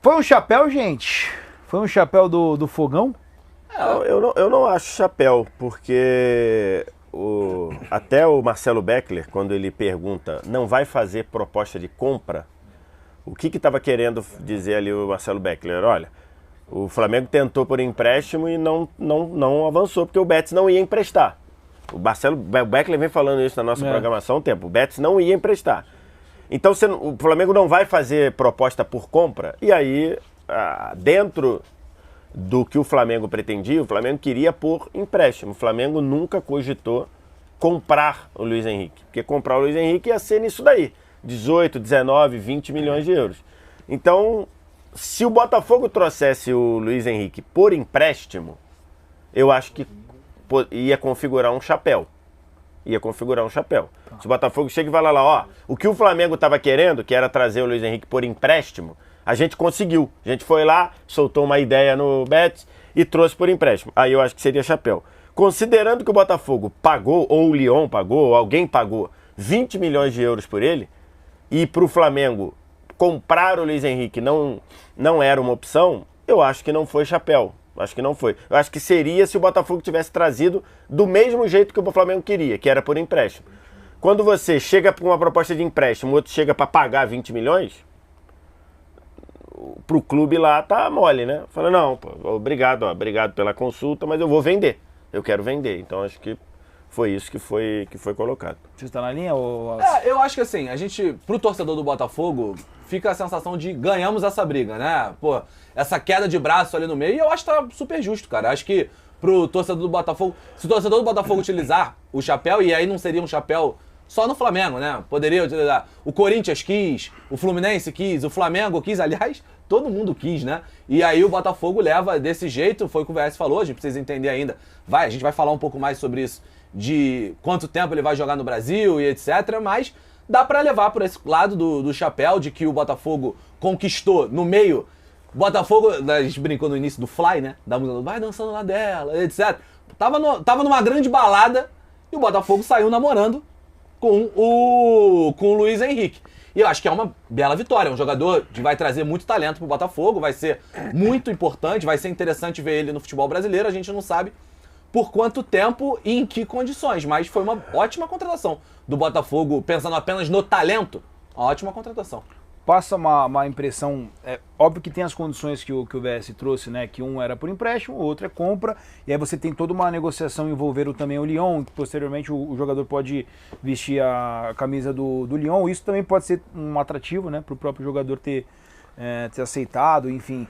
Foi um chapéu, gente? Foi um chapéu do Fogão? Eu não acho chapéu, porque até o Marcelo Beckler, quando ele pergunta, não vai fazer proposta de compra, o que estava querendo dizer ali o Marcelo Beckler? Olha, o Flamengo tentou por empréstimo e não avançou, porque o Betis não ia emprestar. O Marcelo Beckler vem falando isso na nossa programação há um tempo. O Betis não ia emprestar. Então o Flamengo não vai fazer proposta por compra. E aí, dentro do que o Flamengo pretendia, o Flamengo queria por empréstimo. O Flamengo nunca cogitou comprar o Luiz Henrique. Porque comprar o Luiz Henrique ia ser nisso daí. 18, 19, 20 milhões de euros. Então, se o Botafogo trouxesse o Luiz Henrique por empréstimo, eu acho que ia configurar um chapéu. Se o Botafogo chega e vai lá, ó, o que o Flamengo estava querendo, que era trazer o Luiz Henrique por empréstimo, a gente conseguiu. A gente foi lá, soltou uma ideia no Betis e trouxe por empréstimo. Aí eu acho que seria chapéu. Considerando que o Botafogo pagou, ou o Lyon pagou, ou alguém pagou 20 milhões de euros por ele, e para o Flamengo comprar o Luiz Henrique não era uma opção, eu acho que não foi chapéu. Acho que não foi. Eu acho que seria se o Botafogo tivesse trazido do mesmo jeito que o Flamengo queria, que era por empréstimo. Quando você chega para uma proposta de empréstimo, o outro chega para pagar 20 milhões, pro clube lá tá mole, né? Fala, não, pô, obrigado pela consulta, mas eu vou vender. Eu quero vender. Então acho que foi isso que foi colocado. Você está na linha? Ou... eu acho que assim, pro torcedor do Botafogo, fica a sensação de ganhamos essa briga, né? Pô, essa queda de braço ali no meio, eu acho que tá super justo, cara. Acho que pro torcedor do Botafogo, se o torcedor do Botafogo utilizar o chapéu, e aí não seria um chapéu só no Flamengo, né? Poderia utilizar. O Corinthians quis, o Fluminense quis, o Flamengo quis, aliás, todo mundo quis, né? E aí o Botafogo leva desse jeito, foi o que o VS falou, a gente precisa entender ainda. A gente vai falar um pouco mais sobre isso, de quanto tempo ele vai jogar no Brasil e etc, mas dá pra levar por esse lado do chapéu, de que o Botafogo conquistou no meio. Botafogo, a gente brincou no início do Fly, né? Da música, vai dançando lá dela, etc. Tava numa grande balada e o Botafogo saiu namorando com o Luiz Henrique. E eu acho que é uma bela vitória. É um jogador que vai trazer muito talento pro Botafogo, vai ser muito importante, vai ser interessante ver ele no futebol brasileiro. A gente não sabe por quanto tempo e em que condições, mas foi uma ótima contratação do Botafogo, pensando apenas no talento, uma ótima contratação. Passa uma impressão, óbvio que tem as condições que o VS trouxe, né, que um era por empréstimo, o outro é compra, e aí você tem toda uma negociação envolvendo também o Lyon, que posteriormente o jogador pode vestir a camisa do Lyon, isso também pode ser um atrativo, né, para o próprio jogador ter aceitado, enfim.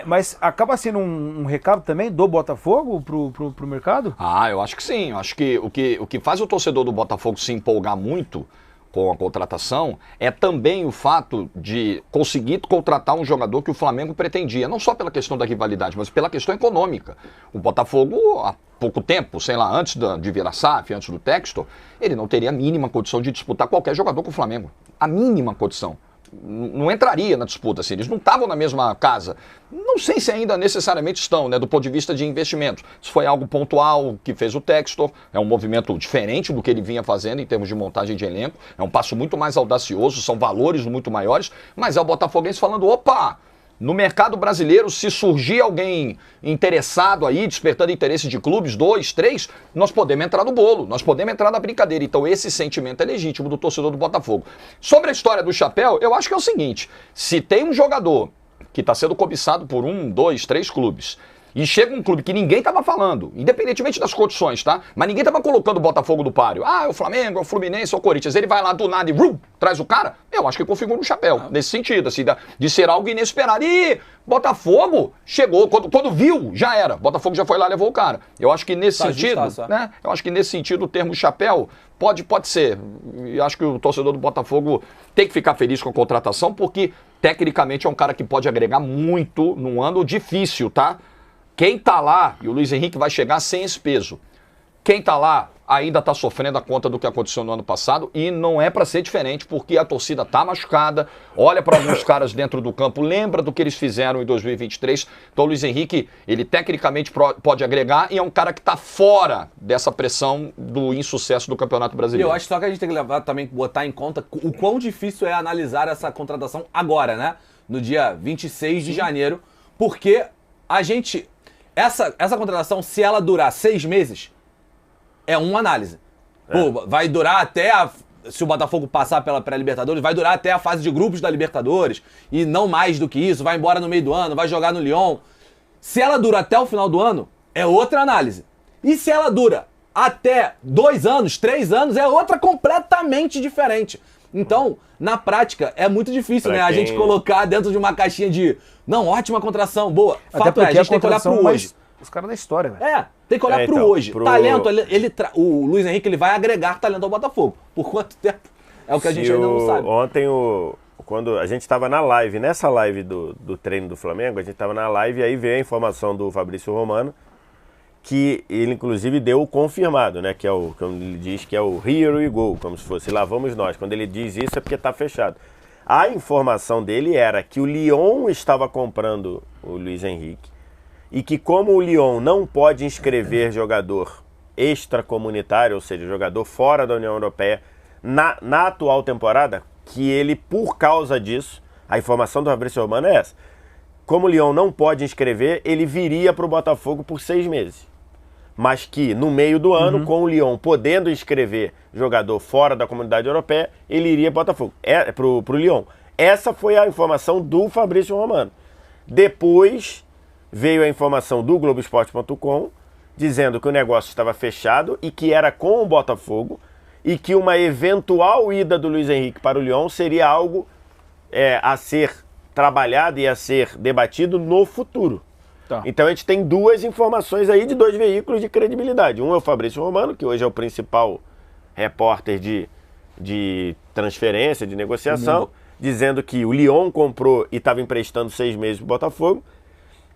Mas acaba sendo um recado também do Botafogo pro mercado? Eu acho que sim. Eu acho que o que faz o torcedor do Botafogo se empolgar muito com a contratação é também o fato de conseguir contratar um jogador que o Flamengo pretendia, não só pela questão da rivalidade, mas pela questão econômica. O Botafogo, há pouco tempo, sei lá, antes de vir a SAF, antes do Textor, ele não teria a mínima condição de disputar qualquer jogador com o Flamengo. A mínima condição. Não entraria na disputa, assim, eles não estavam na mesma casa. Não sei se ainda necessariamente estão, né, do ponto de vista de investimentos. Isso foi algo pontual que fez o Textor, é um movimento diferente do que ele vinha fazendo em termos de montagem de elenco, é um passo muito mais audacioso, são valores muito maiores, mas é o botafoguense falando, opa, no mercado brasileiro, se surgir alguém interessado aí, despertando interesse de clubes, 2, 3, nós podemos entrar no bolo, nós podemos entrar na brincadeira. Então esse sentimento é legítimo do torcedor do Botafogo. Sobre a história do chapéu, eu acho que é o seguinte, se tem um jogador que está sendo cobiçado por 1, 2, 3 clubes, e chega um clube que ninguém estava falando, independentemente das condições, tá? Mas ninguém estava colocando o Botafogo do páreo. É o Flamengo, é o Fluminense, é o Corinthians. Ele vai lá do nada e traz o cara. Eu acho que configura um chapéu, nesse sentido, assim, de ser algo inesperado. E Botafogo chegou, quando viu, já era. Botafogo já foi lá e levou o cara. Eu acho que nesse sentido, né? Eu acho que nesse sentido o termo chapéu pode ser. E acho que o torcedor do Botafogo tem que ficar feliz com a contratação, porque tecnicamente é um cara que pode agregar muito num ano difícil, tá? Quem tá lá, e o Luiz Henrique vai chegar sem esse peso, quem tá lá ainda tá sofrendo a conta do que aconteceu no ano passado e não é para ser diferente, porque a torcida tá machucada, olha para alguns caras dentro do campo, lembra do que eles fizeram em 2023, então o Luiz Henrique, ele tecnicamente pode agregar e é um cara que tá fora dessa pressão do insucesso do Campeonato Brasileiro. E eu acho só que a gente tem que levar também, botar em conta o quão difícil é analisar essa contratação agora, né? no dia 26 de janeiro, porque a gente... Essa contratação, se ela durar 6 meses, é uma análise. Pô, vai durar até se o Botafogo passar pela pré-Libertadores, vai durar até a fase de grupos da Libertadores, e não mais do que isso, vai embora no meio do ano, vai jogar no Lyon. Se ela dura até o final do ano, é outra análise. E se ela dura até 2 anos, 3 anos, é outra completamente diferente. Então, na prática, é muito difícil, né? A gente colocar dentro de uma caixinha de, não, ótima contratação, boa. Fato é, a gente tem que olhar pro hoje. Os caras da história, velho. Tem que olhar pro então, hoje. Talento, o Luiz Henrique, ele vai agregar talento ao Botafogo. Por quanto tempo? É o que a gente ainda não sabe. Ontem, quando a gente estava na live, nessa live do treino do Flamengo, a gente estava na live e aí veio a informação do Fabrício Romano, que ele inclusive deu o confirmado, né? Que é como ele diz, que é o here we go, como se fosse lá vamos nós. Quando ele diz isso é porque está fechado. A informação dele era que o Lyon estava comprando o Luiz Henrique e que como o Lyon não pode inscrever jogador extracomunitário, ou seja, jogador fora da União Europeia, na atual temporada, que ele, por causa disso, a informação do Fabrício Romano é essa, como o Lyon não pode inscrever, ele viria para o Botafogo por 6 meses. Mas que no meio do ano, com o Lyon podendo inscrever jogador fora da comunidade europeia, ele iria para o Botafogo, para o Lyon. Essa foi a informação do Fabrício Romano. Depois veio a informação do Globoesporte.com dizendo que o negócio estava fechado e que era com o Botafogo e que uma eventual ida do Luiz Henrique para o Lyon seria algo a ser trabalhado e a ser debatido no futuro. Tá. Então a gente tem 2 informações aí de 2 veículos de credibilidade. Um é o Fabrício Romano, que hoje é o principal repórter de transferência, de negociação, dizendo que o Lyon comprou e estava emprestando 6 meses para o Botafogo.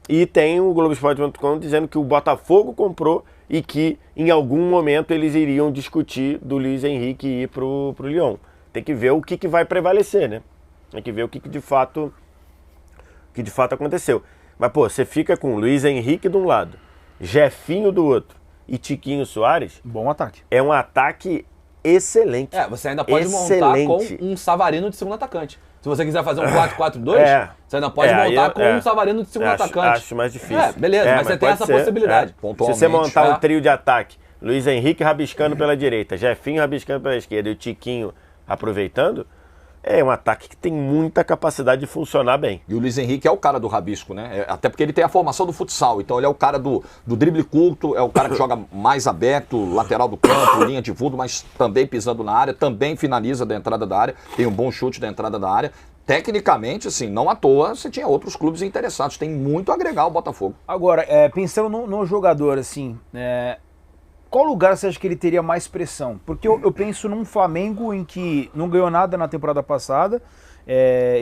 E tem o Globoesporte.com dizendo que o Botafogo comprou e que em algum momento eles iriam discutir do Luiz Henrique ir para o Lyon. Tem que ver o que vai prevalecer, né? Tem que ver o que de fato aconteceu. Mas, pô, você fica com Luiz Henrique de um lado, Jefinho do outro e Tiquinho Soares. Bom ataque. É um ataque excelente. Você ainda pode montar com um Savarino de segundo atacante. Se você quiser fazer um 4-4-2, você ainda pode montar com um Savarino de segundo atacante. Acho mais difícil. Beleza, mas você tem essa possibilidade. Se você montar um trio de ataque, Luiz Henrique rabiscando pela direita, Jefinho rabiscando pela esquerda e o Tiquinho aproveitando, é um ataque que tem muita capacidade de funcionar bem. E o Luiz Henrique é o cara do rabisco, né? Até porque ele tem a formação do futsal. Então ele é o cara do drible curto, é o cara que joga mais aberto, lateral do campo, linha de fundo, mas também pisando na área, também finaliza da entrada da área, tem um bom chute da entrada da área. Tecnicamente, assim, não à toa, você tinha outros clubes interessados. Tem muito a agregar ao Botafogo. Agora, pensando no jogador, assim, qual lugar você acha que ele teria mais pressão? Porque eu penso num Flamengo em que não ganhou nada na temporada passada,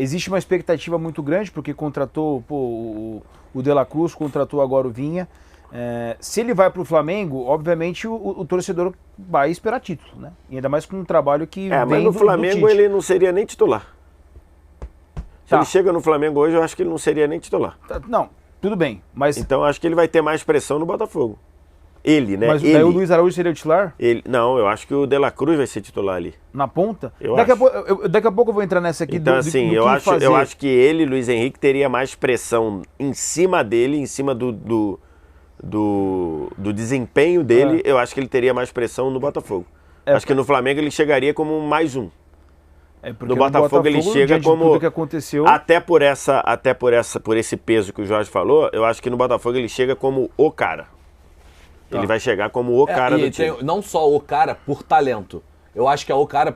existe uma expectativa muito grande, porque contratou o De La Cruz, contratou agora o Vinha. Se ele vai para o Flamengo, obviamente o torcedor vai esperar título, né? E ainda mais com um trabalho que vem mas no Flamengo ele não seria nem titular. Se ele chega no Flamengo hoje, eu acho que ele não seria nem titular. Não, tudo bem, mas... Então eu acho que ele vai ter mais pressão no Botafogo. Ele, né? Mas daí o Luiz Araújo seria o titular? Não, eu acho que o De La Cruz vai ser titular ali. Na ponta? Daqui a pouco eu vou entrar nessa aqui. Então, assim, eu acho que ele, Luiz Henrique, teria mais pressão em cima dele, em cima do desempenho dele. Eu acho que ele teria mais pressão no Botafogo. Acho que no Flamengo ele chegaria como mais um. No Botafogo ele chega como... Tudo que aconteceu. Até por esse peso que o Jorge falou, eu acho que no Botafogo ele chega como o cara. Ele vai chegar como o cara do time. Não só o cara por talento. Eu acho que é o cara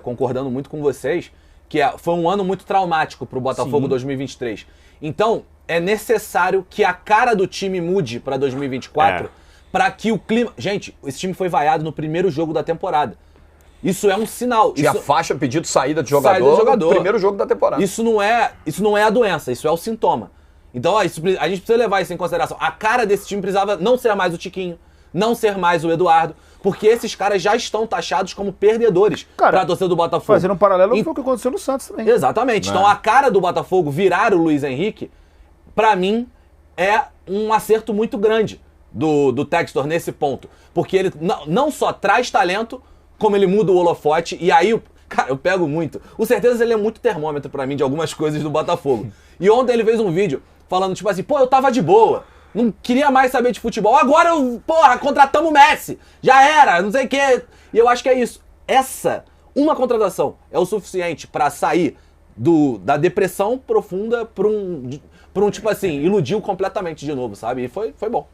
concordando muito com vocês, que foi um ano muito traumático pro Botafogo 2023. Então, é necessário que a cara do time mude para 2024 para que o clima... Gente, esse time foi vaiado no primeiro jogo da temporada. Isso é um sinal. Tinha faixa pedido saída de jogador no primeiro jogo da temporada. Isso não é a doença, isso é o sintoma. Então, a gente precisa levar isso em consideração. A cara desse time precisava não ser mais o Tiquinho, não ser mais o Eduardo, porque esses caras já estão taxados como perdedores para a torcida do Botafogo. Fazendo um paralelo foi o que aconteceu no Santos também. Exatamente. Então, a cara do Botafogo virar o Luiz Henrique, para mim, é um acerto muito grande do Textor nesse ponto. Porque ele não só traz talento, como ele muda o holofote, e aí Cara, eu pego muito. O Certezas, ele é muito termômetro pra mim de algumas coisas do Botafogo. E ontem ele fez um vídeo falando, tipo assim, pô, eu tava de boa. Não queria mais saber de futebol. Agora eu, porra, contratamos o Messi. Já era, não sei o quê. E eu acho que é isso. Uma contratação é o suficiente pra sair da depressão profunda pra um tipo assim, iludiu completamente de novo, sabe? E foi bom.